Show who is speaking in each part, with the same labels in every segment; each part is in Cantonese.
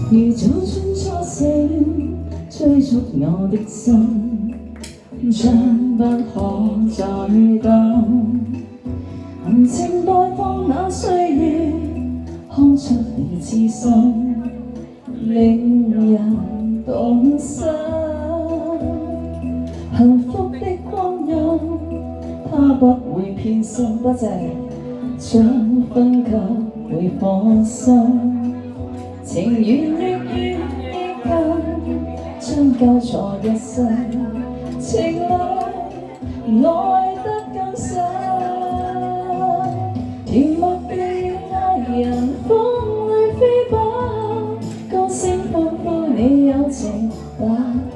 Speaker 1: 如早春初醒，催促我的心，將不可再等。行程待放那歲月，看出你痴心，令人動心。幸福的光陰，它不會偏心，多謝將分給會放心。情緣亦遠亦近，將交錯一生，情侶愛得更深。甜蜜地愛人風裏飛奔，高聲歡呼你有情不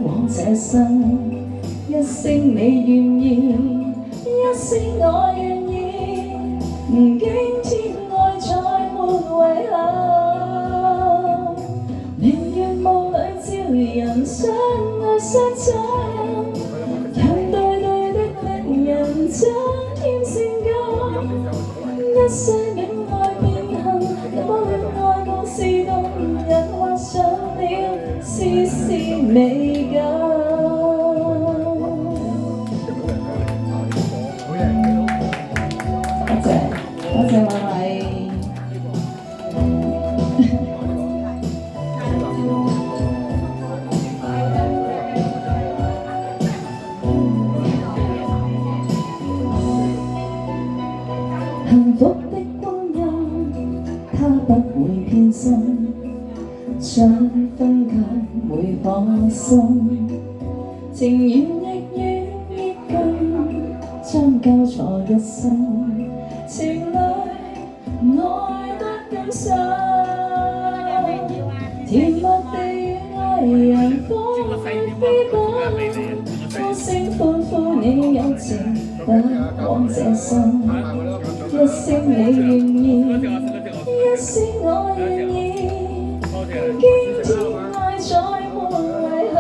Speaker 1: 枉這生。一聲你願意，一聲我願意，驚天愛再沒遺憾。明月夢裏照人相愛相親，人對對的令人增添善感。一些戀愛變恨，有多戀愛故事動人，幻想了絲絲美感。多謝偉偉。幸福的光陰，它不會偏心，將分給會放心。情緣亦遠亦近，將交錯一生。情侶愛得更深，甜蜜地與愛人風裏飛奔，高聲歡呼你有情不枉這生。一聲你願意，一聲我願意，驚天愛再沒遺憾。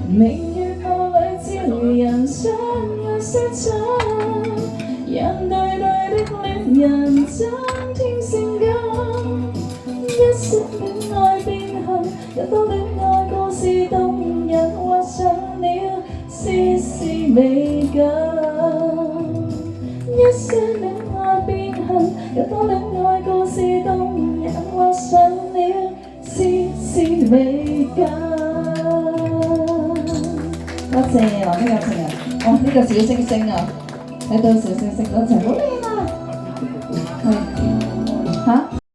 Speaker 1: 明月夢裏照人相愛相親，人對對的戀人增添善感。一些戀愛變恨，有多戀愛故事動人，畫上了絲絲美感。一些戀愛變恨，有多戀愛故事動人，畫上了絲絲美感。多謝黃呢個情人，哦呢個小星星啊！睇到小星星嗰陣好靚啊，係嚇。